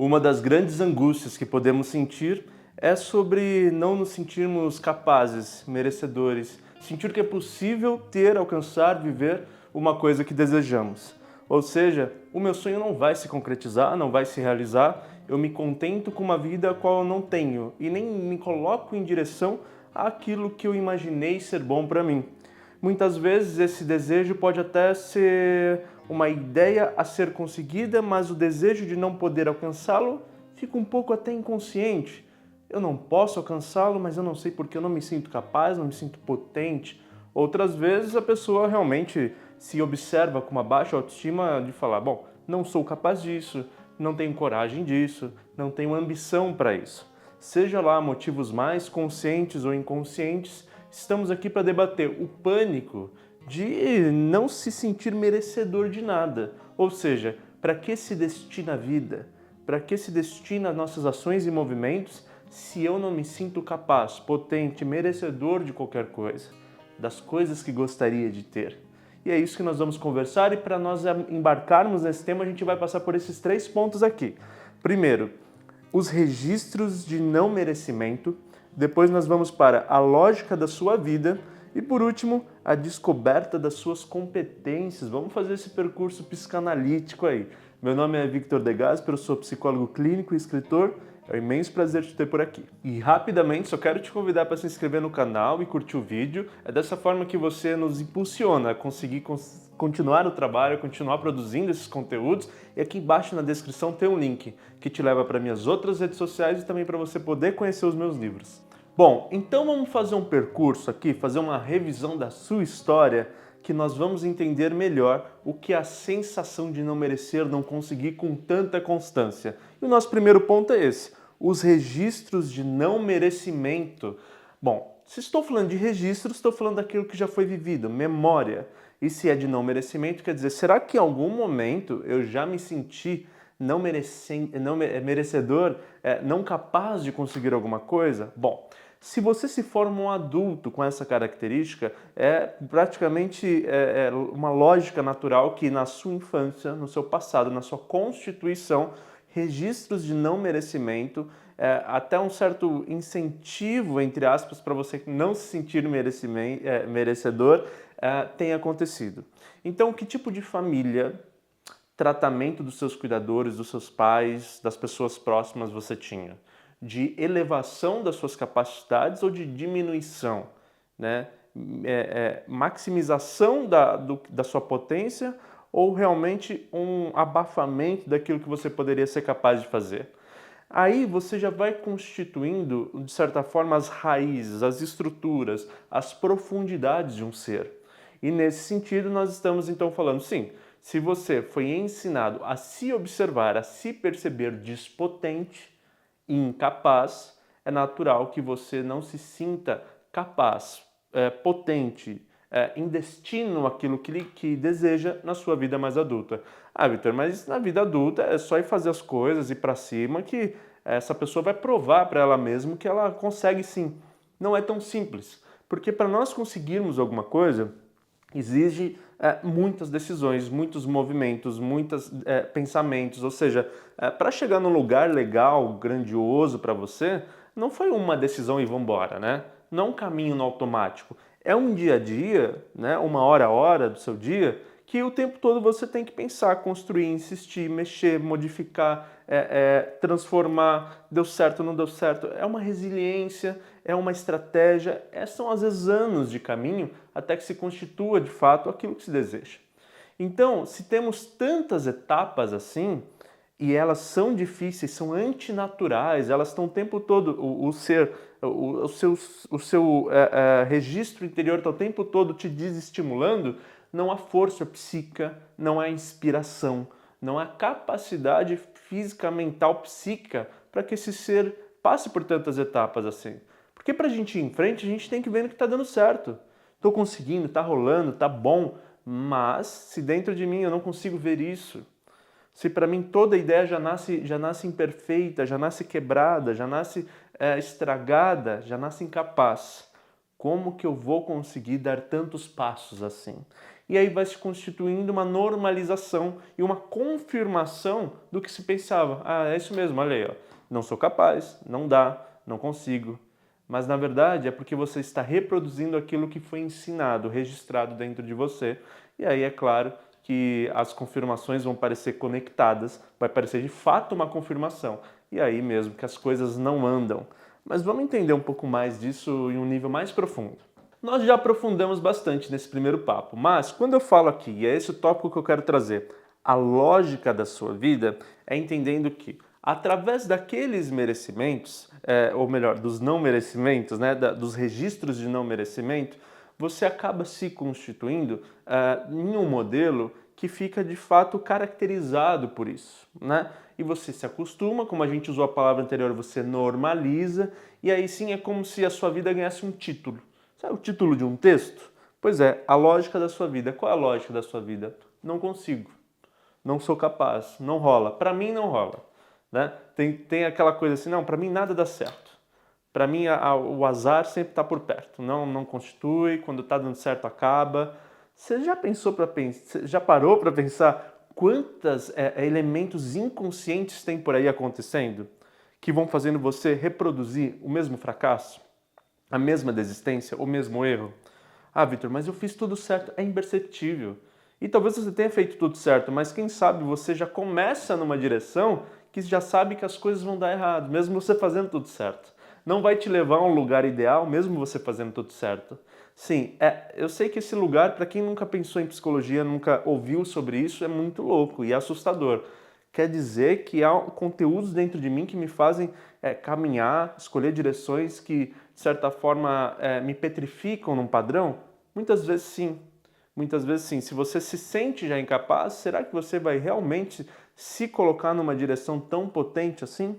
Uma das grandes angústias que podemos sentir é sobre não nos sentirmos capazes, merecedores, sentir que é possível ter, alcançar, viver uma coisa que desejamos. Ou seja, o meu sonho não vai se concretizar, não vai se realizar, eu me contento com uma vida a qual eu não tenho e nem me coloco em direção àquilo que eu imaginei ser bom para mim. Muitas vezes esse desejo pode até ser uma ideia a ser conseguida, mas o desejo de não poder alcançá-lo fica um pouco até inconsciente. Eu não posso alcançá-lo, mas eu não sei porque eu não me sinto capaz, não me sinto potente. Outras vezes a pessoa realmente se observa com uma baixa autoestima de falar, bom, não sou capaz disso, não tenho coragem disso, não tenho ambição para isso. Seja lá motivos mais conscientes ou inconscientes, estamos aqui para debater o pânico de não se sentir merecedor de nada. Ou seja, para que se destina a vida? Para que se destina nossas ações e movimentos se eu não me sinto capaz, potente, merecedor de qualquer coisa, das coisas que gostaria de ter? E é isso que nós vamos conversar, e para nós embarcarmos nesse tema, a gente vai passar por esses 3 pontos aqui. Primeiro, os registros de não merecimento. Depois nós vamos para a lógica da sua vida. E por último, a descoberta das suas competências. Vamos fazer esse percurso psicanalítico aí. Meu nome é Victor De Gasperi, eu sou psicólogo clínico e escritor. É um imenso prazer te ter por aqui. E rapidamente, só quero te convidar para se inscrever no canal e curtir o vídeo. É dessa forma que você nos impulsiona a conseguir continuar o trabalho, continuar produzindo esses conteúdos. E aqui embaixo na descrição tem um link que te leva para minhas outras redes sociais e também para você poder conhecer os meus livros. Bom, então vamos fazer um percurso aqui, fazer uma revisão da sua história, que nós vamos entender melhor o que é a sensação de não merecer, não conseguir com tanta constância. E o nosso primeiro ponto é esse: os registros de não merecimento. Bom, se estou falando de registros, estou falando daquilo que já foi vivido, memória. E se é de não merecimento, quer dizer, será que em algum momento eu já me senti merecedor, não capaz de conseguir alguma coisa? Bom, se você se forma um adulto com essa característica, é praticamente uma lógica natural que na sua infância, no seu passado, na sua constituição, registros de não merecimento, até um certo incentivo, entre aspas, para você não se sentir merecedor, tenha acontecido. Então, que tipo de família, tratamento dos seus cuidadores, dos seus pais, das pessoas próximas você tinha? De elevação das suas capacidades ou de diminuição, né? Maximização da sua potência ou realmente um abafamento daquilo que você poderia ser capaz de fazer? Aí você já vai constituindo, de certa forma, as raízes, as estruturas, as profundidades de um ser. E nesse sentido nós estamos então falando, sim, se você foi ensinado a se observar, a se perceber despotente, incapaz, é natural que você não se sinta capaz, potente, em destino aquilo que deseja na sua vida mais adulta. Ah, Victor, mas na vida adulta é só ir fazer as coisas, ir para cima, que essa pessoa vai provar para ela mesma que ela consegue sim. Não é tão simples, porque para nós conseguirmos alguma coisa, exige muitas decisões, muitos movimentos, muitos pensamentos. Ou seja, para chegar num lugar legal, grandioso para você, não foi uma decisão e vamos embora, né? Não é um caminho no automático. É um dia a dia, né? Uma hora a hora do seu dia, que o tempo todo você tem que pensar, construir, insistir, mexer, modificar, transformar, deu certo, não deu certo. É uma resiliência, é uma estratégia, são às vezes anos de caminho até que se constitua de fato aquilo que se deseja. Então, se temos tantas etapas assim, e elas são difíceis, são antinaturais, elas estão o tempo todo, o seu registro interior está o tempo todo te desestimulando, não há força psíquica, não há inspiração, não há capacidade física, mental, psíquica para que esse ser passe por tantas etapas assim. Porque para a gente ir em frente, a gente tem que ver que está dando certo. Estou conseguindo, está rolando, está bom, mas se dentro de mim eu não consigo ver isso, se para mim toda ideia já nasce imperfeita, já nasce quebrada, já nasce estragada, já nasce incapaz, como que eu vou conseguir dar tantos passos assim? E aí vai se constituindo uma normalização e uma confirmação do que se pensava. Ah, é isso mesmo, olha aí, ó. Não sou capaz, não dá, não consigo. Mas na verdade é porque você está reproduzindo aquilo que foi ensinado, registrado dentro de você. E aí é claro que as confirmações vão parecer conectadas, vai parecer de fato uma confirmação. E aí mesmo que as coisas não andam. Mas vamos entender um pouco mais disso em um nível mais profundo. Nós já aprofundamos bastante nesse primeiro papo, mas quando eu falo aqui, e é esse o tópico que eu quero trazer, a lógica da sua vida é entendendo que, através daqueles merecimentos, ou melhor, dos não merecimentos, né, dos registros de não merecimento, você acaba se constituindo em um modelo que fica de fato caracterizado por isso, né? E você se acostuma, como a gente usou a palavra anterior, você normaliza, e aí sim é como se a sua vida ganhasse um título. Sabe o título de um texto? Pois é, a lógica da sua vida. Qual é a lógica da sua vida? Não consigo, não sou capaz, não rola. Para mim não rola. Né? Tem aquela coisa assim, não, para mim nada dá certo. Para mim o azar sempre está por perto. Não constitui, quando está dando certo acaba. Você já pensou para pensar, já parou para pensar quantos elementos inconscientes tem por aí acontecendo que vão fazendo você reproduzir o mesmo fracasso? A mesma desistência, o mesmo erro? Ah, Vitor, mas eu fiz tudo certo. É imperceptível. E talvez você tenha feito tudo certo, mas quem sabe você já começa numa direção que já sabe que as coisas vão dar errado, mesmo você fazendo tudo certo. Não vai te levar a um lugar ideal, mesmo você fazendo tudo certo. Sim, eu sei que esse lugar, para quem nunca pensou em psicologia, nunca ouviu sobre isso, é muito louco e assustador. Quer dizer que há conteúdos dentro de mim que me fazem caminhar, escolher direções que, de certa forma, me petrificam num padrão? Muitas vezes sim. Muitas vezes sim. Se você se sente já incapaz, será que você vai realmente se colocar numa direção tão potente assim?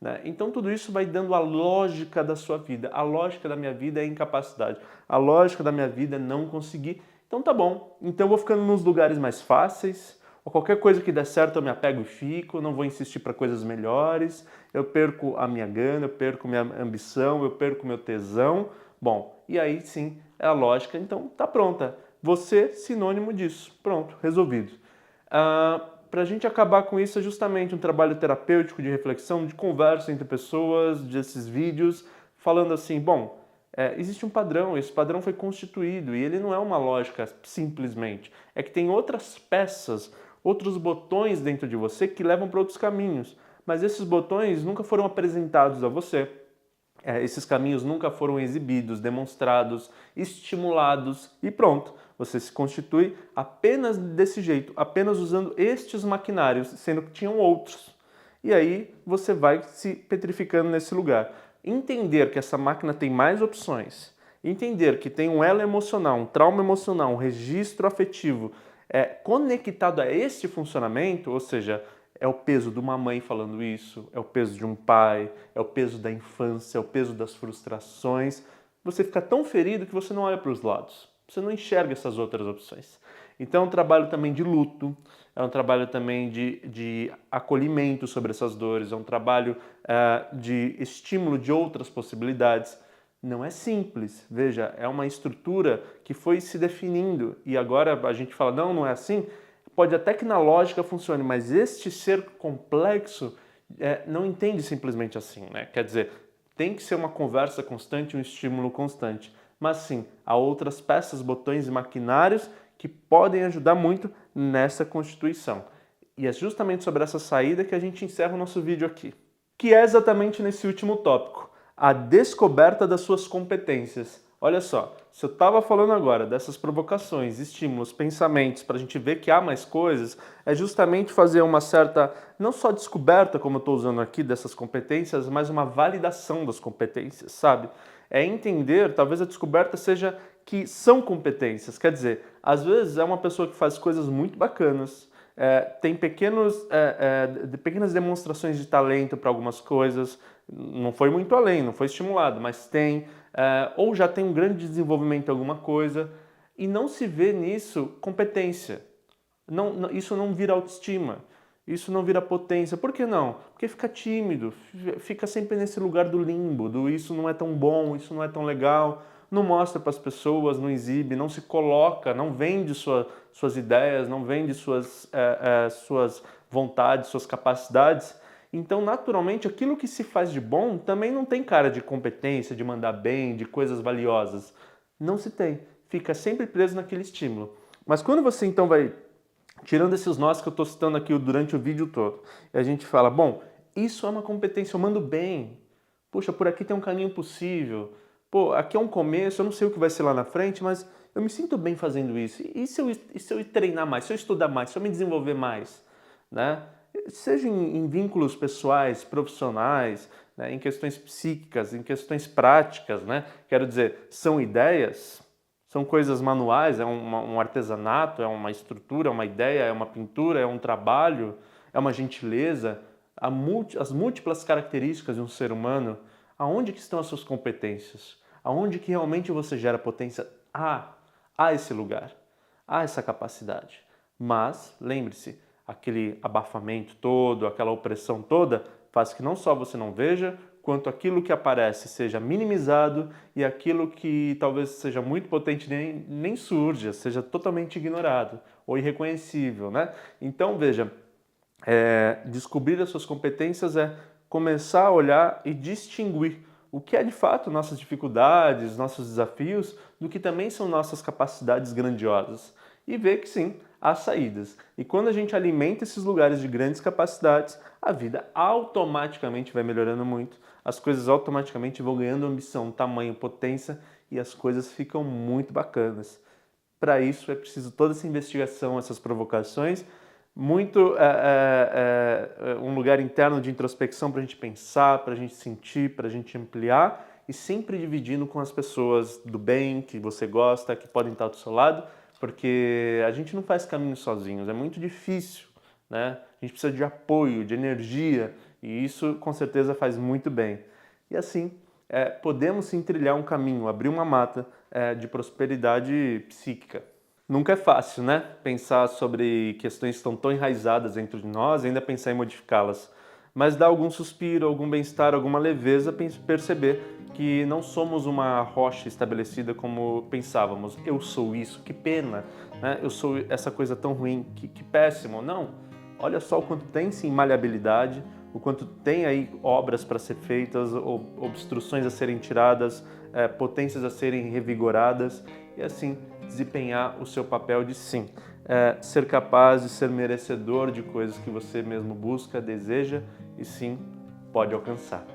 Né? Então tudo isso vai dando a lógica da sua vida. A lógica da minha vida é incapacidade. A lógica da minha vida é não conseguir. Então tá bom. Então eu vou ficando nos lugares mais fáceis. Ou qualquer coisa que der certo eu me apego e fico. Não vou insistir para coisas melhores. Eu perco a minha gana, eu perco minha ambição, eu perco meu tesão. Bom, e aí sim é a lógica. Então tá pronta. Você, sinônimo disso. Pronto, resolvido. Para a gente acabar com isso é justamente um trabalho terapêutico de reflexão, de conversa entre pessoas, desses vídeos, falando assim, bom, existe um padrão, esse padrão foi constituído e ele não é uma lógica simplesmente, é que tem outras peças, outros botões dentro de você que levam para outros caminhos, mas esses botões nunca foram apresentados a você. Esses caminhos nunca foram exibidos, demonstrados, estimulados e pronto. Você se constitui apenas desse jeito, apenas usando estes maquinários, sendo que tinham outros. E aí você vai se petrificando nesse lugar. Entender que essa máquina tem mais opções, entender que tem um elo emocional, um trauma emocional, um registro afetivo conectado a este funcionamento, ou seja, é o peso de uma mãe falando isso, é o peso de um pai, é o peso da infância, é o peso das frustrações. Você fica tão ferido que você não olha para os lados. Você não enxerga essas outras opções. Então é um trabalho também de luto, é um trabalho também de acolhimento sobre essas dores, é um trabalho de estímulo de outras possibilidades. Não é simples, veja, é uma estrutura que foi se definindo e agora a gente fala, não é assim. Pode até que na lógica funcione, mas este ser complexo não entende simplesmente assim, né? Quer dizer, tem que ser uma conversa constante, um estímulo constante. Mas sim, há outras peças, botões e maquinários que podem ajudar muito nessa constituição. E é justamente sobre essa saída que a gente encerra o nosso vídeo aqui, que é exatamente nesse último tópico, a descoberta das suas competências. Olha só, se eu estava falando agora dessas provocações, estímulos, pensamentos, para a gente ver que há mais coisas, é justamente fazer uma certa, não só descoberta, como eu estou usando aqui, dessas competências, mas uma validação das competências, sabe? É entender, talvez a descoberta seja que são competências, quer dizer, às vezes é uma pessoa que faz coisas muito bacanas, tem pequenas demonstrações de talento para algumas coisas, não foi muito além, não foi estimulado, mas tem, ou já tem um grande desenvolvimento em alguma coisa, e não se vê nisso competência. Isso não vira autoestima, isso não vira potência. Por que não? Porque fica tímido, fica sempre nesse lugar do limbo, do isso não é tão bom, isso não é tão legal. não mostra para as pessoas, não exibe, não se coloca, não vende suas ideias, não vende suas vontades, suas capacidades. Então, naturalmente, aquilo que se faz de bom também não tem cara de competência, de mandar bem, de coisas valiosas. Não se tem. Fica sempre preso naquele estímulo. Mas quando você então vai tirando esses nós que eu estou citando aqui durante o vídeo todo, e a gente fala, bom, isso é uma competência, eu mando bem. Puxa, por aqui tem um caminho possível. Pô, aqui é um começo, eu não sei o que vai ser lá na frente, mas eu me sinto bem fazendo isso. E se eu treinar mais, se eu estudar mais, se eu me desenvolver mais, né? Seja em vínculos pessoais, profissionais, né? Em questões psíquicas, em questões práticas, né? Quero dizer, são ideias, são coisas manuais, é um artesanato, é uma estrutura, é uma ideia, é uma pintura, é um trabalho, é uma gentileza, as múltiplas características de um ser humano. Aonde que estão as suas competências? Aonde que realmente você gera potência? Há esse lugar, há essa capacidade. Mas, lembre-se, aquele abafamento todo, aquela opressão toda, faz que não só você não veja, quanto aquilo que aparece seja minimizado e aquilo que talvez seja muito potente nem surja, seja totalmente ignorado ou irreconhecível, né? Então, veja, descobrir as suas competências é começar a olhar e distinguir o que é de fato nossas dificuldades, nossos desafios, do que também são nossas capacidades grandiosas. E ver que sim, há saídas. E quando a gente alimenta esses lugares de grandes capacidades, a vida automaticamente vai melhorando muito, as coisas automaticamente vão ganhando ambição, tamanho, potência e as coisas ficam muito bacanas. Para isso é preciso toda essa investigação, essas provocações, muito um lugar interno de introspecção para a gente pensar, para a gente sentir, para a gente ampliar e sempre dividindo com as pessoas do bem, que você gosta, que podem estar do seu lado, porque a gente não faz caminho sozinhos, é muito difícil, né? A gente precisa de apoio, de energia e isso com certeza faz muito bem. E assim, podemos sim trilhar um caminho, abrir uma mata de prosperidade psíquica. Nunca é fácil, né? Pensar sobre questões que estão tão enraizadas dentro de nós e ainda pensar em modificá-las. Mas dá algum suspiro, algum bem-estar, alguma leveza perceber que não somos uma rocha estabelecida como pensávamos. Eu sou isso, que pena, né? Eu sou essa coisa tão ruim, que péssimo. Não, olha só o quanto tem sim maleabilidade, o quanto tem aí obras para ser feitas, obstruções a serem tiradas, potências a serem revigoradas e assim desempenhar o seu papel de sim, ser capaz de ser merecedor de coisas que você mesmo busca, deseja e sim pode alcançar.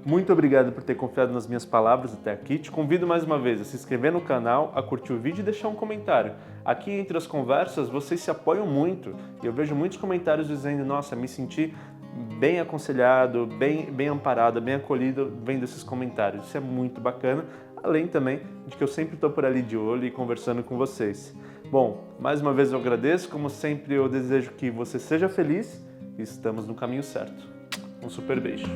Muito obrigado por ter confiado nas minhas palavras até aqui. Te convido mais uma vez a se inscrever no canal, a curtir o vídeo e deixar um comentário. Aqui entre as conversas vocês se apoiam muito e eu vejo muitos comentários dizendo: nossa, me senti bem aconselhado, bem amparado, bem acolhido vendo esses comentários. Isso é muito bacana, além também de que eu sempre estou por ali de olho e conversando com vocês. Bom, mais uma vez eu agradeço, como sempre eu desejo que você seja feliz e estamos no caminho certo. Um super beijo.